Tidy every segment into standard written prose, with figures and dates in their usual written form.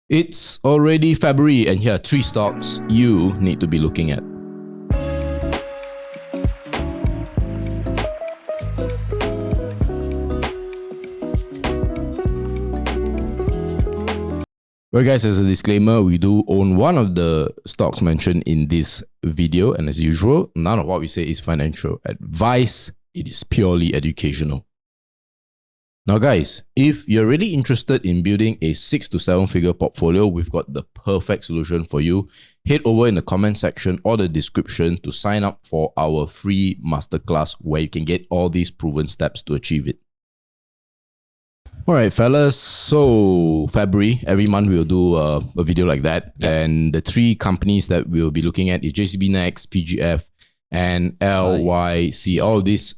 It's already February, and here are 3 stocks you need to be looking at. Well, guys, as a disclaimer, we do own one of the stocks mentioned in this video, and as usual, none of what we say is financial advice. It is purely educational. Now, guys, if you're really interested in building a 6 to 7 figure portfolio, we've got the perfect solution for you. Head over in the comment section or the description to sign up for our free masterclass where you can get all these proven steps to achieve it. All right, fellas. So February, every month we'll do a video like that. Yep. And the 3 companies that we'll be looking at is JCB Next, PGF, and LYC. All of these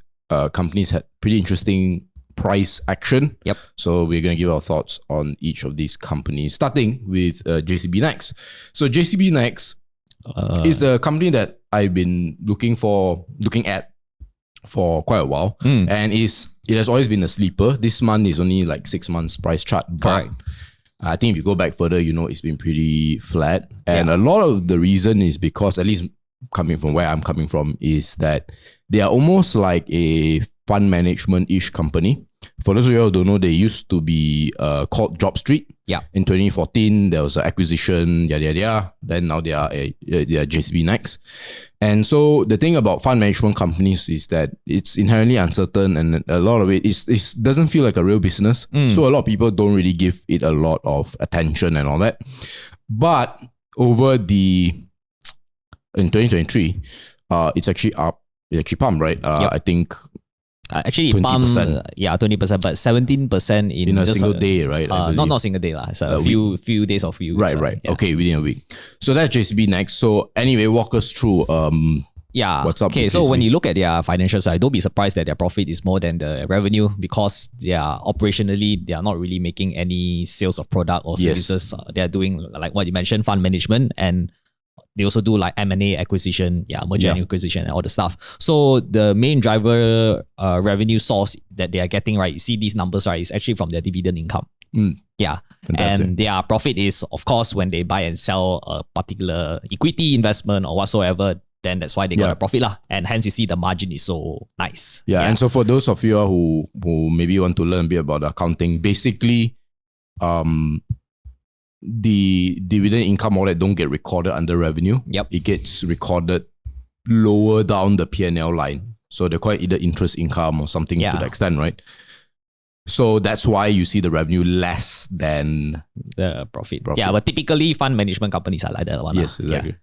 companies had pretty interesting price action. Yep. So we're going to give our thoughts on each of these companies, starting with JCB Next. So JCB Next is a company that I've been looking at for quite a while, and it has always been a sleeper. This month is only like 6 months price chart, but I think if you go back further, you know it's been pretty flat. And a lot of the reason is because, at least coming from where I'm coming from, is that they are almost like a fund management-ish company. For those of you who don't know, they used to be called Job Street. Yeah. In 2014, there was an acquisition, yada yada yada. Then now they are JCB Next. And so the thing about fund management companies is that it's inherently uncertain, and a lot of it doesn't feel like a real business. So a lot of people don't really give it a lot of attention and all that. But in 2023, it's actually up. It actually pumped, right? I think. Actually, 20%. Pumped, 20%, but 17% in a single day, right? Not single day, it's a few days or few weeks. Right. Yeah. Okay, within a week. So that's JCB Next. So anyway, walk us through what's up. Okay, so when you look at their financial side, don't be surprised that their profit is more than the revenue, because they are not really making any sales of product or services. Yes. They are doing, like what you mentioned, fund management, and they also do like M&A acquisition, merger and acquisition and all the stuff. So the main driver revenue source that they are getting, right, you see these numbers, right, is actually from their dividend income. Yeah. Fantastic. And their profit is, of course, when they buy and sell a particular equity investment or whatsoever, then that's why they got a profit lah. And hence you see the margin is so nice. Yeah. And so for those of you who maybe want to learn a bit about accounting, basically, the dividend income, all that, don't get recorded under revenue. Yep. It gets recorded lower down the P&L line. So they call it either interest income or something to that extent, right? So that's why you see the revenue less than the profit. Yeah, but typically fund management companies are like that one. Yes, exactly. Yeah.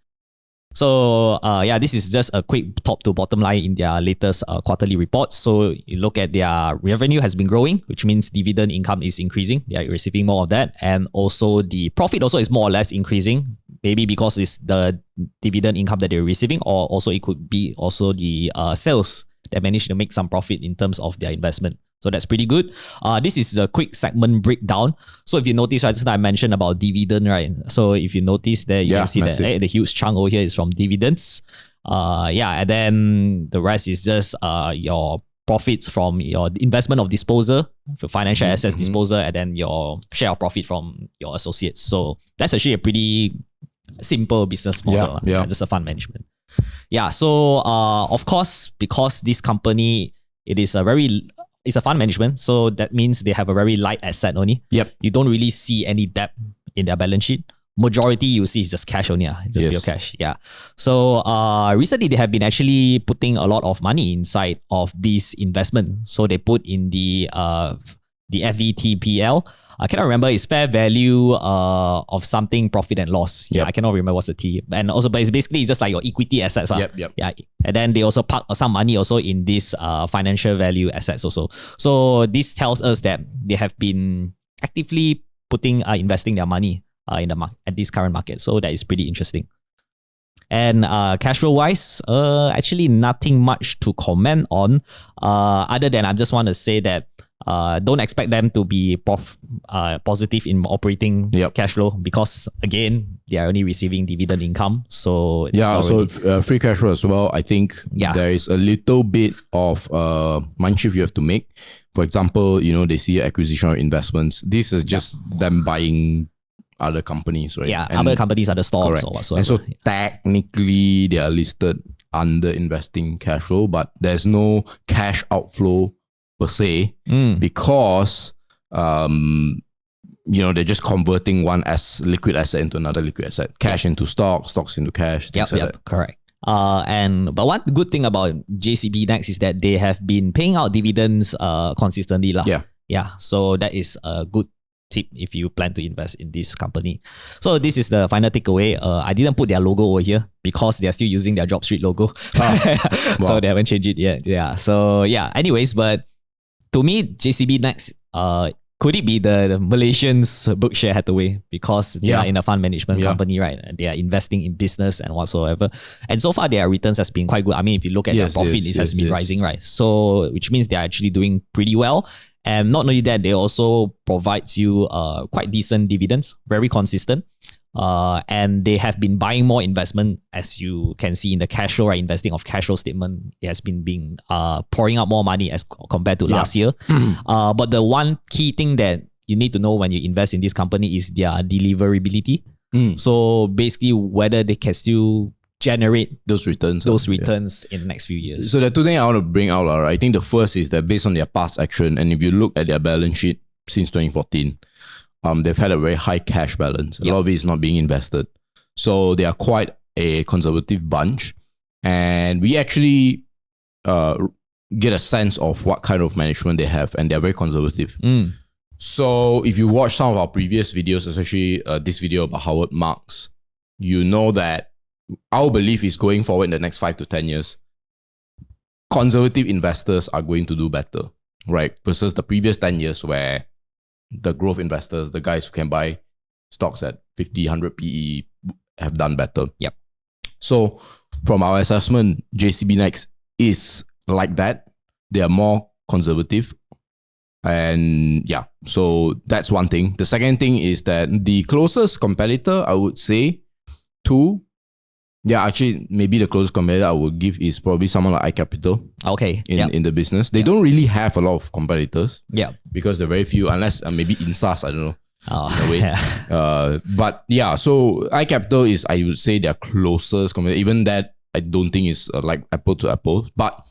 So this is just a quick top to bottom line in their latest quarterly report. So you look at their revenue has been growing, which means dividend income is increasing. They are receiving more of that. And also the profit also is more or less increasing, maybe because it's the dividend income that they're receiving, or also it could be also the sales that managed to make some profit in terms of their investment. So that's pretty good. This is a quick segment breakdown. So if you notice, right, just I mentioned about dividend, right? So if you notice there, you can see that the huge chunk over here is from dividends. And then the rest is just your profits from your investment of disposal, for financial assets disposal, and then your share of profit from your associates. So that's actually a pretty simple business model. Just a fund management. Yeah. So of course, because this company, it's a fund management, so that means they have a very light asset only. Yep. You don't really see any debt in their balance sheet. Majority you see is just cash only. Just pure cash. Yeah. So recently they have been actually putting a lot of money inside of this investment. So they put in the FVTPL. I cannot remember, it's fair value of something profit and loss. I cannot remember what's the T. And also, but it's basically just like your equity assets. Yeah. And then they also park some money also in this financial value assets also. So this tells us that they have been actively investing their money in the at this current market. So that is pretty interesting. And cash flow wise, actually nothing much to comment on, other than I just want to say that don't expect them to be positive in operating cash flow, because again, they are only receiving dividend income. So free cash flow as well. I think there is a little bit of mind shift you have to make. For example, they see acquisition or investments. This is just them buying other companies, right? Yeah, And other companies, other stocks correct. or whatsoever. And so technically they are listed under investing cash flow, but there's no cash outflow per se because they're just converting one as liquid asset into another liquid asset, cash into stocks into cash, things like that. Correct. But one good thing about JCB Next is that they have been paying out dividends consistently lah. Yeah. So that is a good tip if you plan to invest in this company. So this is the final takeaway. I didn't put their logo over here because they're still using their Job Street logo. So they haven't changed it yet. Yeah. So yeah. Anyways, but to me, JCB Next, could it be the Malaysians Berkshire Hathaway, because they are in a fund management company, right? And they are investing in business and whatsoever. And so far, their returns has been quite good. I mean, if you look at their profit, it has been rising, right? So which means they are actually doing pretty well. And not only that, they also provides you quite decent dividends, very consistent. And they have been buying more investment, as you can see in the cash flow, right? Investing of cash flow statement, it has been pouring out more money as compared to last year. But the one key thing that you need to know when you invest in this company is their deliverability. So basically, whether they can still generate those returns in the next few years. So the two things I want to bring out, I think the first is that based on their past action, and if you look at their balance sheet since 2014, they've had a very high cash balance. A lot of it is not being invested. So they are quite a conservative bunch. And we actually get a sense of what kind of management they have, and they're very conservative. So if you watch some of our previous videos, especially this video about Howard Marks, you know that our belief is going forward in the next 5 to 10 years, conservative investors are going to do better, right? Versus the previous 10 years where the growth investors, the guys who can buy stocks at 50, 100 PE have done better. Yep. So from our assessment, JCB Next is like that. They are more conservative. And yeah, so that's one thing. The second thing is that the closest competitor, I would say, actually, maybe the closest competitor I would give is probably someone like iCapital. Okay. In the business. They don't really have a lot of competitors. Yeah. Because they're very few, unless maybe in SaaS, I don't know. In a way. But yeah, so iCapital is, I would say, their closest competitor. Even that, I don't think is like apple to apple. But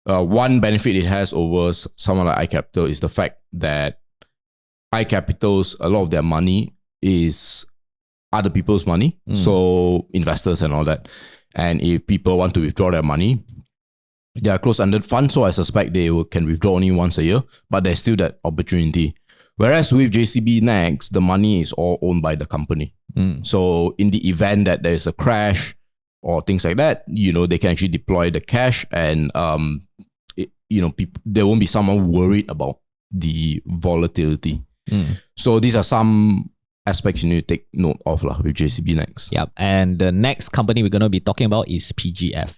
one benefit it has over someone like iCapital is the fact that iCapital's, a lot of their money is other people's money, so investors and all that. And if people want to withdraw their money, they are closed-ended funds, so I suspect they can withdraw only once a year, but there's still that opportunity. Whereas with JCB Next, the money is all owned by the company. So in the event that there's a crash or things like that, they can actually deploy the cash, and there won't be someone worried about the volatility. So these are some aspects you need to take note of with JCB Next. Yep. And the next company we're going to be talking about is PGF.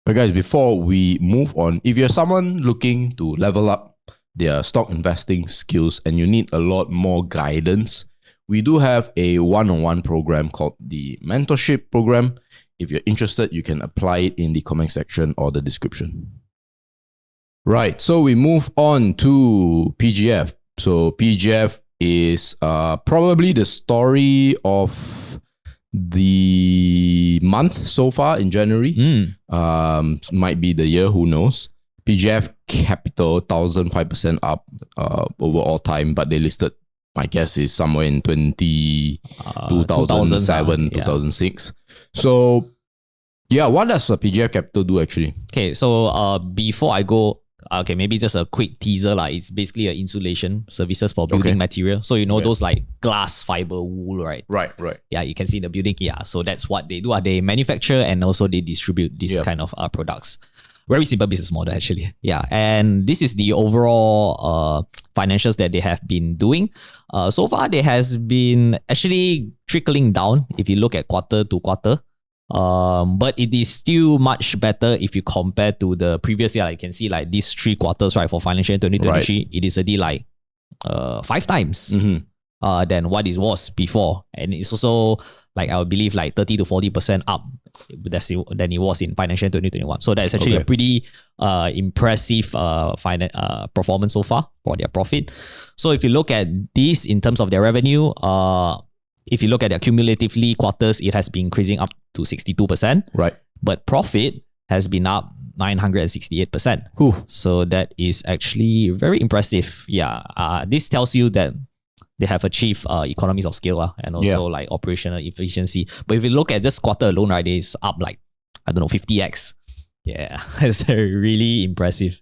But guys, before we move on, if you're someone looking to level up their stock investing skills and you need a lot more guidance, we do have a one-on-one program called the Mentorship Program. If you're interested, you can apply it in the comment section or the description. Right, so we move on to PGF. So PGF is probably the story of the month so far in January. Might be the year, who knows. PGF capital 1,005% up over all time, but they listed, my guess is somewhere in 2007, 2006. So yeah, what does PGF capital do actually? Okay, so before I go, maybe just a quick teaser. It's basically an insulation services for building material. So those like glass, fiber, wool, right? Right. Yeah, you can see in the building. Yeah, so that's what they do. They manufacture and also they distribute this kind of products. Very simple business model actually. Yeah, and this is the overall financials that they have been doing. So far, they has been actually trickling down if you look at quarter to quarter. But it is still much better if you compare to the previous year. You can see like these 3 quarters, right? For financial year 2023, it is already like 5 times than what it was before. And it's also like, I would believe, like 30 to 40% up than it was in financial 2021. So that is actually a pretty impressive performance so far for their profit. So if you look at this in terms of their revenue, if you look at their cumulatively quarters, it has been increasing up to 62%. Right. But profit has been up 968%. Ooh. So that is actually very impressive. Yeah. This tells you that they have achieved economies of scale and also like operational efficiency. But if you look at just quarter alone, right, it's up like, I don't know, 50x. Yeah, it's really impressive.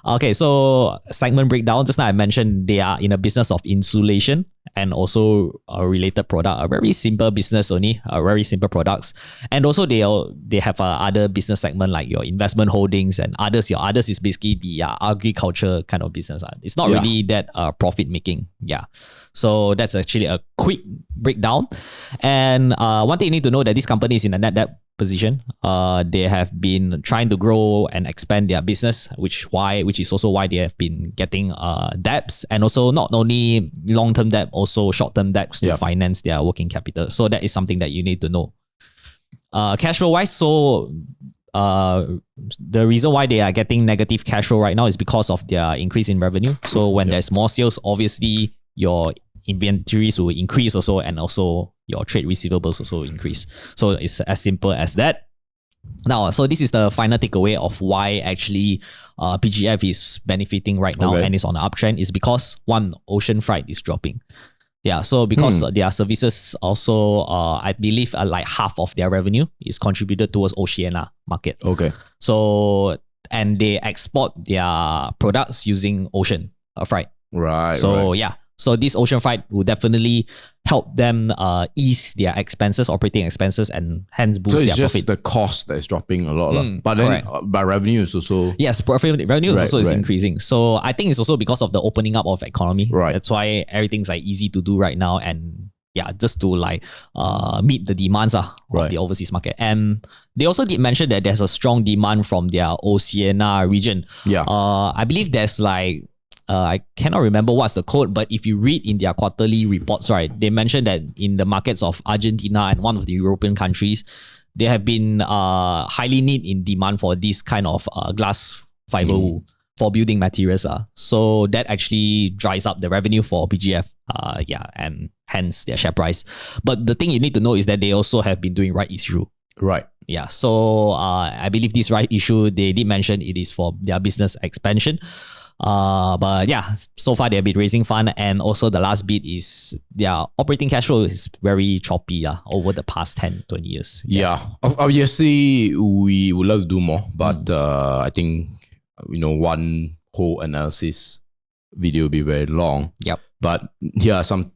Okay, so segment breakdown. Just now I mentioned they are in a business of insulation and also a related product, a very simple business only, very simple products. And also they have other business segment like your investment holdings and others. Your others is basically the agriculture kind of business. It's not really that profit making. Yeah. So that's actually a quick breakdown. And one thing you need to know that this company is in a net debt position. They have been trying to grow and expand their business, which is also why they have been getting debts, and also not only long-term debt, also short-term debts to finance their working capital. So that is something that you need to know. Cash flow wise, so the reason why they are getting negative cash flow right now is because of their increase in revenue. So when there's more sales, obviously your inventories will increase also, and also your trade receivables also increase. So it's as simple as that. Now, so this is the final takeaway of why actually PGF is benefiting right now and is on the uptrend, is because one, ocean freight is dropping. Yeah, so because their services also, I believe like half of their revenue is contributed towards Oceania market. Okay. So, and they export their products using ocean freight. Right. So yeah. So this ocean freight will definitely help them ease their expenses, operating expenses, and hence boost their profit. So it's just the cost that's dropping a lot. But then by revenue is also... Yes, revenue also is increasing. So I think it's also because of the opening up of economy. Right. That's why everything's like easy to do right now, and yeah, just to like meet the demands of the overseas market. And they also did mention that there's a strong demand from their Oceania region. Yeah. I believe there's like... I cannot remember what's the code, but if you read in their quarterly reports, right, they mentioned that in the markets of Argentina and one of the European countries, they have been highly in demand for this kind of glass fiber wool for building materials. So that actually dries up the revenue for PGF, and hence their share price. But the thing you need to know is that they also have been doing right issue. Right. Yeah. So I believe this right issue, they did mention it is for their business expansion. But yeah, so far they've been raising fund, and also the last bit is their operating cash flow is very choppy over the past 10-20 years. Yeah. Obviously we would love to do more, but I think one whole analysis video will be very long. Yep. But here are some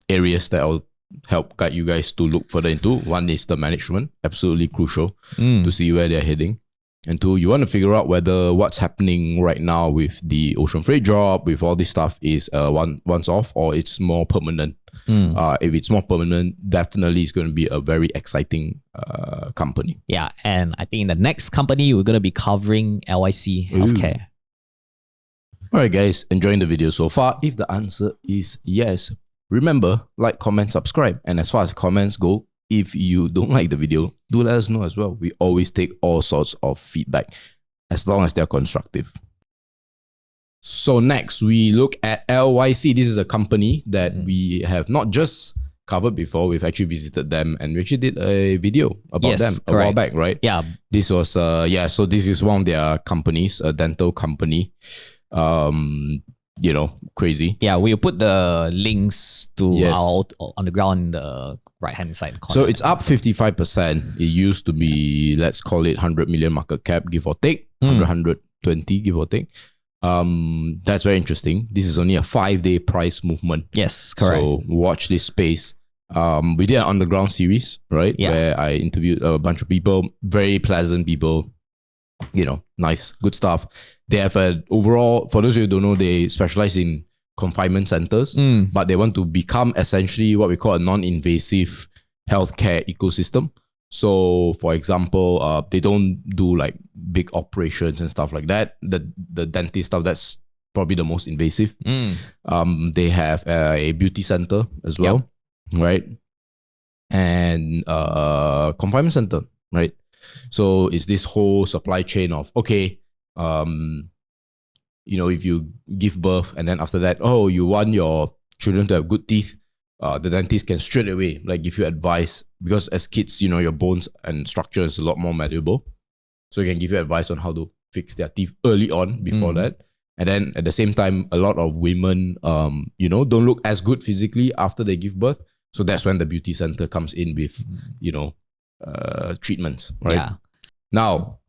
areas that I'll help guide you guys to look further into. One is the management, absolutely crucial to see where they're heading. And two, you want to figure out whether what's happening right now with the ocean freight drop, with all this stuff, is once off or it's more permanent. If it's more permanent, definitely it's going to be a very exciting company. Yeah, and I think in the next company, we're going to be covering LIC Healthcare. All right, guys, enjoying the video so far? If the answer is yes, remember, like, comment, subscribe. And as far as comments go, if you don't like the video, do let us know as well. We always take all sorts of feedback as long as they're constructive. So next, we look at LYC. This is a company that we have not just covered before. We've actually visited them and we actually did a video about them a while back, right? Yeah. This was, so this is one of their companies, a dental company. Crazy. Yeah, we'll put the links to our on the ground in the right-hand side corner. So it's up 55%. It used to be, let's call it 100 million market cap, give or take, 120, give or take. That's very interesting. This is only a 5-day price movement. Yes, correct. So watch this space. We did an underground series, right? Yeah. Where I interviewed a bunch of people, very pleasant people, nice, good stuff. They have overall, for those of you who don't know, they specialize in confinement centers, but they want to become essentially what we call a non-invasive healthcare ecosystem. So for example, they don't do like big operations and stuff like that. The dentist stuff, that's probably the most invasive. They have a beauty center as well, right? And confinement center, right? So it's this whole supply chain of, okay, if you give birth and then after that, you want your children to have good teeth, the dentist can straight away give you advice, because as kids, your bones and structure is a lot more malleable. So you can give you advice on how to fix their teeth early on before that. And then at the same time, a lot of women, don't look as good physically after they give birth. So that's when the beauty center comes in with, treatments, right? Yeah. Now,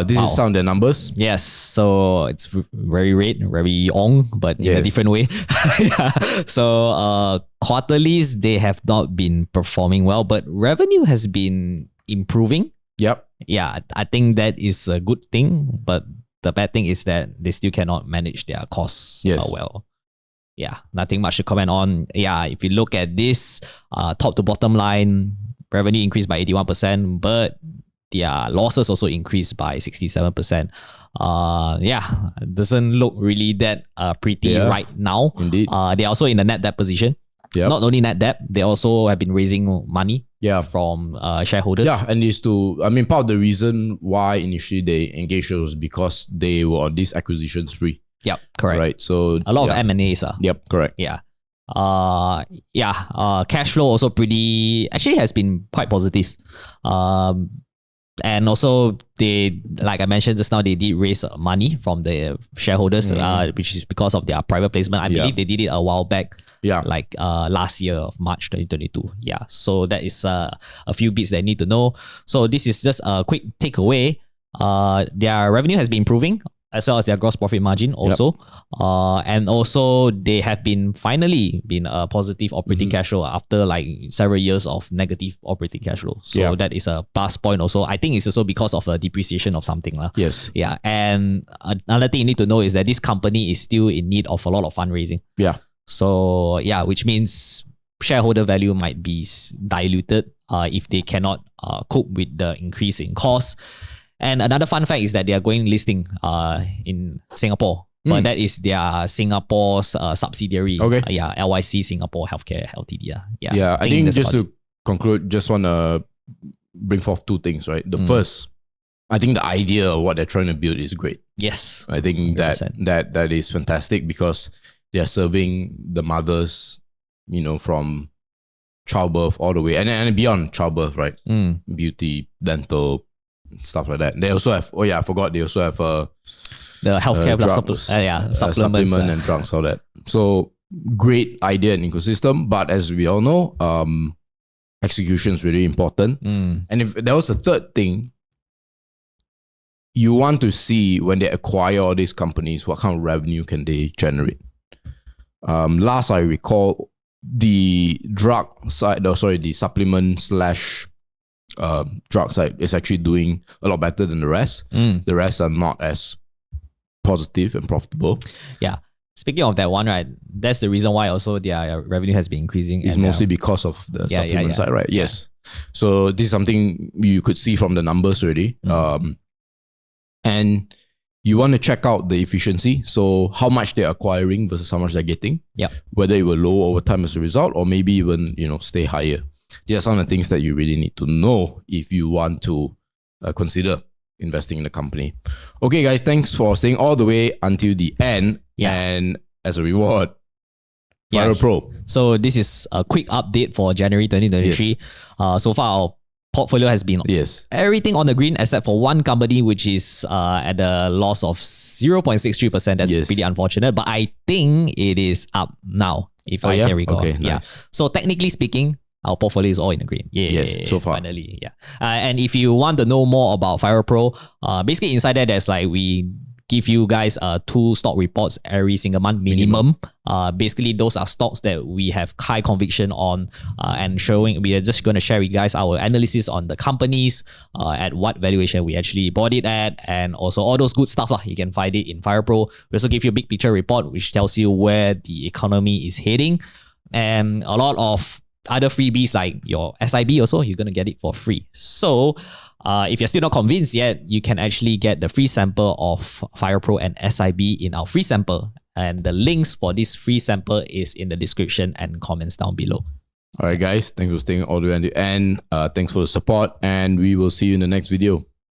this is some of the numbers. Yes, so it's very red, very on, but in a different way. So quarterlies, they have not been performing well, but revenue has been improving. Yep. Yeah, I think that is a good thing, but the bad thing is that they still cannot manage their costs well. Yeah, nothing much to comment on. Yeah, if you look at this top to bottom line, revenue increased by 81%, but their losses also increased by 67%. Doesn't look really that pretty right now. Indeed. They're also in a net debt position. Yep. Not only net debt, they also have been raising money from shareholders. Yeah, and part of the reason why initially they engaged was because they were on this acquisition spree. Yep, correct. Right, so a lot of M&As. Yep, correct. Yeah. Cash flow also actually has been quite positive. And also they, like I mentioned just now, they did raise money from the shareholders, which is because of their private placement. I believe they did it a while back. Yeah. Last year of March 2022. Yeah. So that is a few bits that I need to know. So this is just a quick takeaway. Their revenue has been improving, as well as their gross profit margin also. And also they have finally been a positive operating cash flow after several years of negative operating cash flow. So that is a plus point also. I think it's also because of a depreciation of something. Yes. Yeah. And another thing you need to know is that this company is still in need of a lot of fundraising. Yeah. So which means shareholder value might be diluted if they cannot cope with the increase in costs. And another fun fact is that they are going listing in Singapore. But that is their Singapore's subsidiary. Okay. LYC Singapore Healthcare Ltd. Yeah, I think just to conclude, just want to bring forth two things, right? The first, I think the idea of what they're trying to build is great. Yes. I think that is fantastic, because they're serving the mothers, from childbirth all the way and beyond childbirth, right? Beauty, dental, stuff like that. They also have, I forgot, they also have the healthcare drugs, supplements and drugs, all that. So great idea and ecosystem, but as we all know, execution is really important. And if there was a third thing, you want to see when they acquire all these companies, what kind of revenue can they generate? Last I recall, the drug side, the supplement / drug side is actually doing a lot better than the rest. The rest are not as positive and profitable. Yeah. Speaking of that one, right, that's the reason why also their revenue has been increasing. It's mostly because of the supplement side, right? Yes. So this is something you could see from the numbers already. And you want to check out the efficiency. So how much they're acquiring versus how much they're getting. Yeah. Whether it will lower over time as a result, or maybe even, stay higher. These are some of the things that you really need to know if you want to consider investing in the company. Okay, guys, thanks for staying all the way until the end. Yeah. And as a reward, FIRL Pro. So this is a quick update for January 2023. Yes. So far, our portfolio has been everything on the green except for one company, which is at a loss of 0.63%. That's pretty unfortunate, but I think it is up now, if I can recall. Okay, nice. So technically speaking, our portfolio is all in the green. So far. Finally, and if you want to know more about FIRL Pro, basically inside there, there's we give you guys 2 stock reports every single month minimum. Basically, those are stocks that we have high conviction on, and we are just going to share with you guys our analysis on the companies, at what valuation we actually bought it at, and also all those good stuff. You can find it in FIRL Pro. We also give you a big picture report, which tells you where the economy is heading, and a lot of other freebies like your SIB also, you're going to get it for free. So if you're still not convinced yet, you can actually get the free sample of FIRL Pro and SIB in our free sample And the links for this free sample is in the description and comments down below. All right, guys. Thanks for staying all the way until the end. Thanks for the support, and we will see you in the next video.